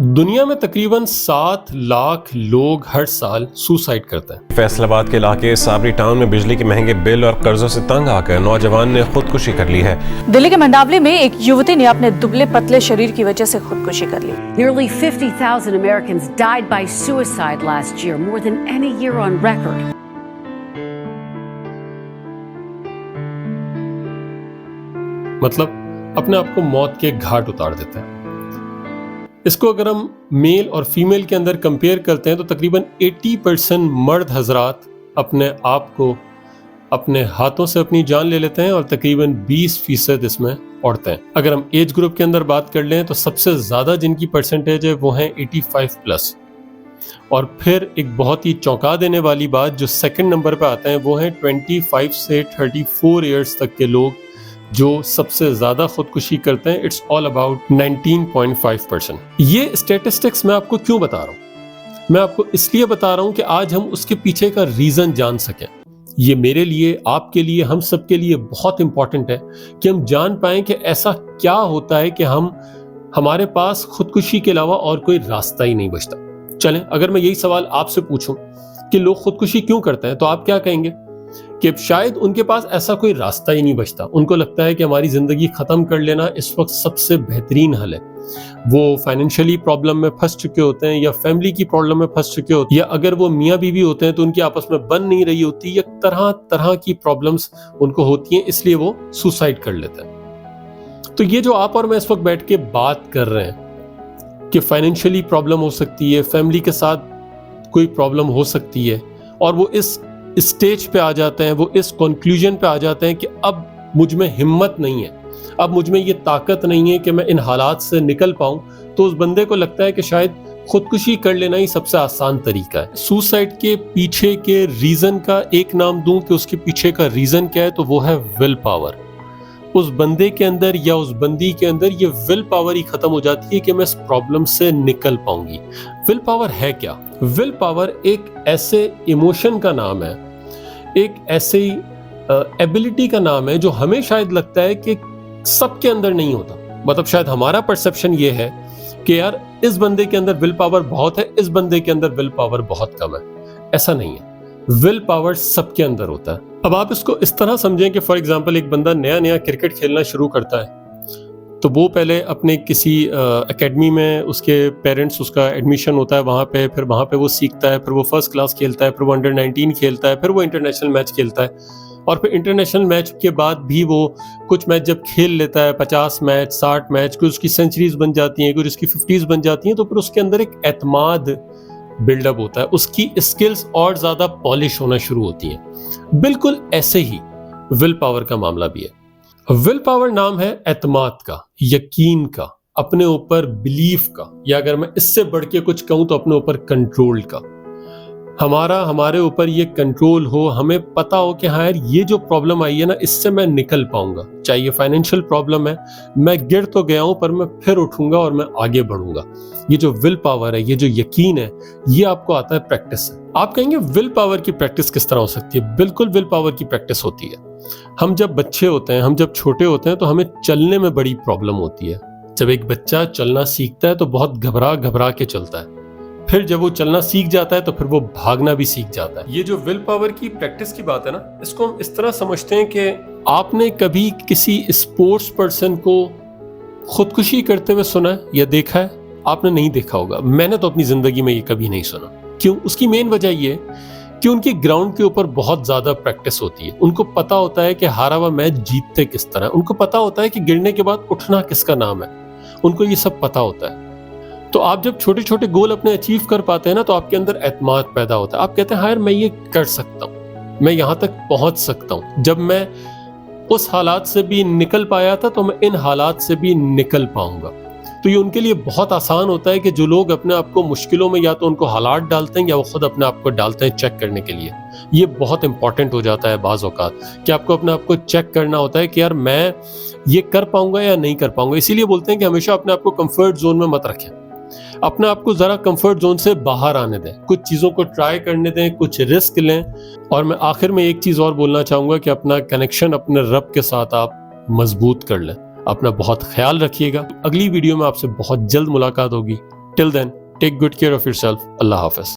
دنیا میں تقریباً 7 لاکھ لوگ ہر سال سوسائڈ کرتے ہیں۔ فیصل آباد کے علاقے صابری ٹاؤن میں بجلی کے مہنگے بل اور قرضوں سے تنگ آ کر نوجوان نے خودکشی کر لی ہے۔ دلی کے منڈاولی میں ایک یووتی نے اپنے دبلے پتلے شریر کی وجہ سے خودکشی کر لی۔ Nearly 50,000 Americans died by suicide last year, more than any year on record. مطلب اپنے آپ کو موت کے گھاٹ اتار دیتے ہیں۔ اس کو اگر ہم میل اور فیمیل کے اندر کمپیئر کرتے ہیں تو تقریباً 80% مرد حضرات اپنے آپ کو اپنے ہاتھوں سے اپنی جان لے لیتے ہیں اور تقریباً 20% اس میں عورتیں۔ اگر ہم ایج گروپ کے اندر بات کر لیں تو سب سے زیادہ جن کی پرسنٹیج ہے وہ ہیں 85+۔ اور پھر ایک بہت ہی چونکا دینے والی بات جو سیکنڈ نمبر پہ آتے ہیں وہ ہیں 25 سے 34 ایئرز تک کے لوگ جو سب سے زیادہ خودکشی کرتے ہیں۔ It's all about 19.5%۔ یہ اسٹیٹسٹکس میں آپ کو کیوں بتا رہا ہوں؟ میں آپ کو اس لیے بتا رہا ہوں کہ آج ہم اس کے پیچھے کا ریزن جان سکیں۔ یہ میرے لیے، آپ کے لیے، ہم سب کے لیے بہت امپورٹنٹ ہے کہ ہم جان پائیں کہ ایسا کیا ہوتا ہے کہ ہمارے پاس خودکشی کے علاوہ اور کوئی راستہ ہی نہیں بچتا۔ چلیں، اگر میں یہی سوال آپ سے پوچھوں کہ لوگ خودکشی کیوں کرتے ہیں تو آپ کیا کہیں گے؟ کہ شاید ان کے پاس ایسا کوئی راستہ ہی نہیں بچتا۔ ان کو لگتا ہے کہ ہماری زندگی ختم کر لینا اس وقت سب سے بہترین حل ہے۔ وہ فائنینشلی پرابلم میں پھنس چکے ہوتے ہیں یا فیملی کی پرابلم میں پھنس چکے ہوتے ہیں، یا اگر وہ میاں بیوی ہوتے ہیں تو ان کی آپس میں بن نہیں رہی ہوتی، یا طرح طرح کی پرابلمز ان کو ہوتی ہیں، اس لیے وہ سوسائڈ کر لیتے ہیں۔ تو یہ جو آپ اور میں اس وقت بیٹھ کے بات کر رہے ہیں کہ فائنینشلی پرابلم ہو سکتی ہے، فیملی کے ساتھ کوئی پرابلم ہو سکتی ہے، اور وہ اس اسٹیج پہ آ جاتے ہیں، وہ اس کنکلوژن پہ آ جاتے ہیں کہ اب مجھ میں ہمت نہیں ہے، اب مجھ میں یہ طاقت نہیں ہے کہ میں ان حالات سے نکل پاؤں، تو اس بندے کو لگتا ہے کہ شاید خودکشی کر لینا ہی سب سے آسان طریقہ ہے۔ سوسائڈ کے پیچھے کے ریزن کا ایک نام دوں کہ اس کے پیچھے کا ریزن کیا ہے تو وہ ہے ول پاور۔ اس بندے کے اندر یا اس بندی کے اندر یہ ول پاور ہی ختم ہو جاتی ہے کہ میں اس پرابلم سے نکل پاؤں گی۔ ول پاور ہے کیا؟ ول پاور ایک ایسے ایموشن کا نام ہے، ایک ایسی ایبلٹی کا نام ہے جو ہمیں شاید لگتا ہے کہ سب کے اندر نہیں ہوتا۔ مطلب شاید ہمارا پرسیپشن یہ ہے کہ یار اس بندے کے اندر ول پاور بہت ہے، اس بندے کے اندر ول پاور بہت کم ہے۔ ایسا نہیں ہے، ول پاور سب کے اندر ہوتا ہے۔ اب آپ اس کو اس طرح سمجھیں کہ فار ایگزامپل ایک بندہ نیا کرکٹ کھیلنا شروع کرتا ہے تو وہ پہلے اپنے کسی اکیڈمی میں اس کے پیرنٹس اس کا ایڈمیشن ہوتا ہے وہاں پہ، پھر وہاں پہ وہ سیکھتا ہے، پھر وہ فرسٹ کلاس کھیلتا ہے، پھر وہ انڈر 19 کھیلتا ہے، پھر وہ انٹرنیشنل میچ کھیلتا ہے، اور پھر انٹرنیشنل میچ کے بعد بھی وہ کچھ میچ جب کھیل لیتا ہے، 50 میچ 60 میچ، کچھ اس کی سینچریز بن جاتی ہیں، کچھ اس کی 50s بن جاتی ہیں، تو پھر اس کے اندر ایک اعتماد بلڈ اپ ہوتا ہے، اس کی اسکلز اور زیادہ پالش ہونا شروع ہوتی ہیں۔ بالکل ایسے ہی ول پاور کا معاملہ بھی ہے۔ ول پاور نام ہے اعتماد کا، یقین کا، اپنے اوپر بلیف کا، یا اگر میں اس سے بڑھ کے کچھ کہوں تو اپنے اوپر کنٹرول کا۔ ہمارے اوپر یہ کنٹرول ہو، ہمیں پتا ہو کہ ہاں یار یہ جو پرابلم آئی ہے نا، اس سے میں نکل پاؤں گا، چاہے یہ فائنینشیل پرابلم ہے، میں گر تو گیا ہوں پر میں پھر اٹھوں گا اور میں آگے بڑھوں گا۔ یہ جو ول پاور ہے، یہ جو یقین ہے، یہ آپ کو آتا ہے پریکٹس سے۔ آپ کہیں گے ول پاور کی پریکٹس کس طرح ہو سکتی ہے؟ بالکل ول پاور کی پریکٹس ہوتی ہے۔ ہم جب بچے ہوتے ہیں، ہم جب چھوٹے ہوتے ہیں تو ہمیں چلنے میں بڑی پرابلم ہوتی ہے۔ جب ایک بچہ چلنا سیکھتا ہے تو بہت گھبرا کے چلتا ہے، پھر جب وہ چلنا سیکھ جاتا ہے تو پھر وہ بھاگنا بھی سیکھ جاتا ہے۔ یہ جو ول پاور کی پریکٹس کی بات ہے نا، اس کو ہم اس طرح سمجھتے ہیں کہ آپ نے کبھی کسی اسپورٹس پرسن کو خودکشی کرتے ہوئے سنا ہے یا دیکھا ہے؟ آپ نے نہیں دیکھا ہوگا، میں نے تو اپنی زندگی میں یہ کبھی نہیں سنا۔ کیوں؟ اس کی مین وجہ یہ کہ ان کی گراؤنڈ کے اوپر بہت زیادہ پریکٹس ہوتی ہے۔ ان کو پتا ہوتا ہے کہ ہارا ہوا میچ جیتتے کس طرح، ان کو پتا ہوتا ہے کہ گرنے کے بعد اٹھنا کس کا نام ہے، ان کو یہ سب پتا ہوتا ہے۔ تو آپ جب چھوٹے چھوٹے گول اپنے اچیو کر پاتے ہیں نا، تو آپ کے اندر اعتماد پیدا ہوتا ہے۔ آپ کہتے ہیں ہاں یار میں یہ کر سکتا ہوں، میں یہاں تک پہنچ سکتا ہوں۔ جب میں اس حالات سے بھی نکل پایا تھا تو میں ان حالات سے بھی نکل پاؤں گا۔ تو یہ ان کے لیے بہت آسان ہوتا ہے کہ جو لوگ اپنے آپ کو مشکلوں میں یا تو ان کو حالات ڈالتے ہیں یا وہ خود اپنے آپ کو ڈالتے ہیں چیک کرنے کے لیے۔ یہ بہت امپورٹنٹ ہو جاتا ہے بعض اوقات کہ آپ کو اپنے آپ کو چیک کرنا ہوتا ہے کہ یار میں یہ کر پاؤں گا یا نہیں کر پاؤں گا۔ اسی لیے بولتے ہیں کہ ہمیشہ اپنے آپ کو کمفرٹ زون میں مت رکھیں، اپنے آپ کو ذرا کمفرٹ زون سے باہر آنے دیں، کچھ چیزوں کو ٹرائی کرنے دیں، کچھ رسک لیں۔ اور میں آخر میں ایک چیز اور بولنا چاہوں گا کہ اپنا کنیکشن اپنے رب کے ساتھ آپ مضبوط کر لیں۔ اپنا بہت خیال رکھیے گا۔ اگلی ویڈیو میں آپ سے بہت جلد ملاقات ہوگی۔ Till then take good care of your self. اللہ حافظ.